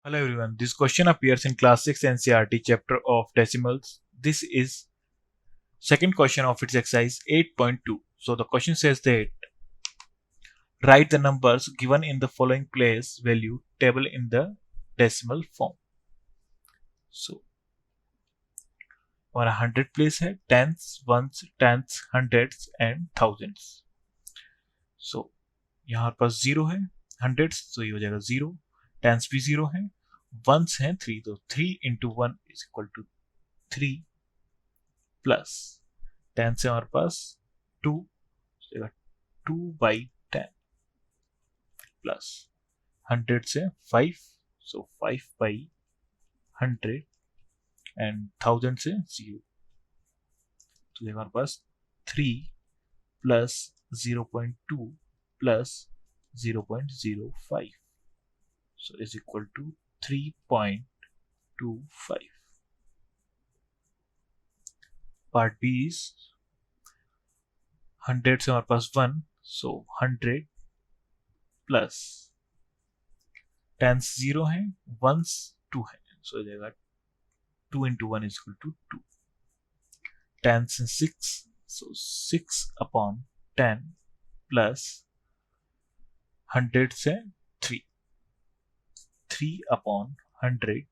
Hello everyone, this question appears in class 6 NCERT chapter of decimals. This is second question of its exercise 8.2. So the question says that write the numbers given in the following place value table in the decimal form. So हमारा 100 place है, tens, ones, tenths, hundreds and thousands. So यहाँ पास 0 है, hundreds तो ये हो जाएगा 0, tens भी 0 है, ones हैं 3 तो 3 into 1 is equal to 3 plus 10 से हमारे पास 2 2 by 10 प्लस 100 से 5 so 5 by 100 and 1000 से 0 तो हमारे पास 3 plus 0.2 plus 0.05 so is equal to 3.25. Part B is 100 से हमारे पास 1 so 100 प्लस 10 0 है 1s 2 है so हो जाएगा 2 into 1 is equal to 2. 10 से 6 so 6 upon 10 प्लस 100 से 3 3 upon 100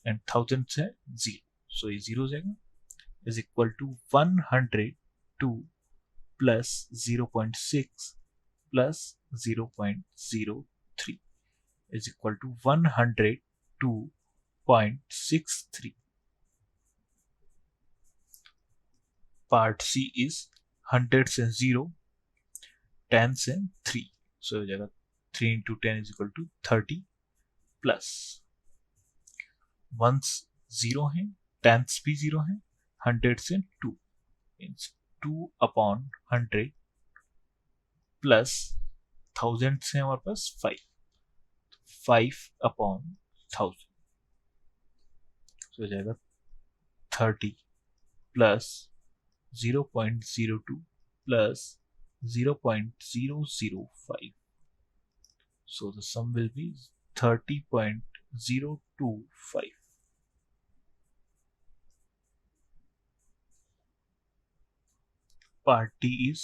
and 1000 से 0 so ये 0 हो जाएगा is equal to 102 plus 0.6 plus 0.03 is equal to 102.63. Part C is 100 से 0, 10 से 3 so हो जाएगा 3 into 10 is equal to 30 plus ones 0 है, tenths भी 0 है, 100 से 2 means 2 upon 100 plus 1000 से हमारे पास 5 upon 1000 so हो जाएगा 30 plus 0.02 plus 0.005 so the sum will be 30.025. Part D is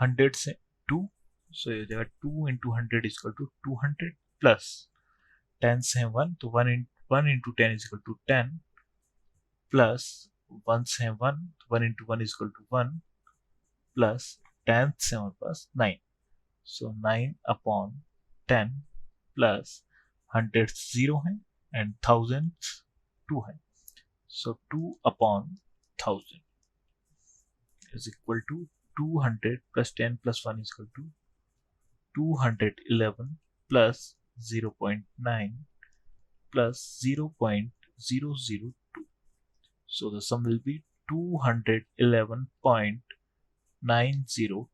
100 से 2 so ये हो जाएगा 2 into 100 is equal to 200 plus 10 से 1 तो 1 into 10 is equal to 10 plus 1 से 1 तो 1 into 1 is equal to 1 plus 10 से हमारे पास 9 so 9 upon 10 plus 100 0 है and 1000 2 है so 2 upon 1000 is equal to 200 plus 10 plus 1 is equal to 211 plus 0.9 plus 0.002 so the sum will be 211.902.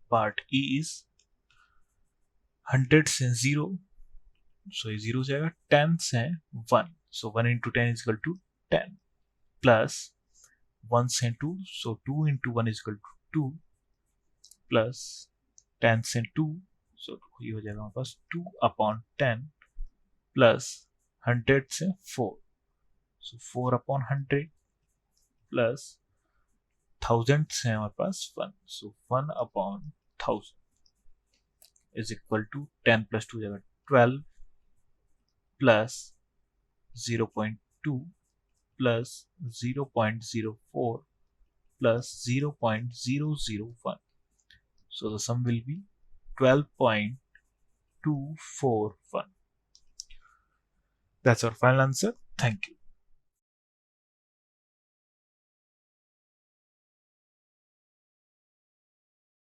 Part E is 100 से 0 so ये 0 हो जाएगा 10 से 1 so 1 into 10 is equal to 10 plus 1 से 2 so 2 into 1 is equal to 2 plus 10 से 2 so ये हो जाएगा हमारे पास 2 upon 10 plus 100 से 4 so 4 upon 100 plus 1000 से हमारे पास 1 so 1 upon 1000 is equal to 10 plus 2 जाएगा 12 plus 0.2 plus 0.04 plus 0.001 so the sum will be 12.241. That's our final answer. Thank you.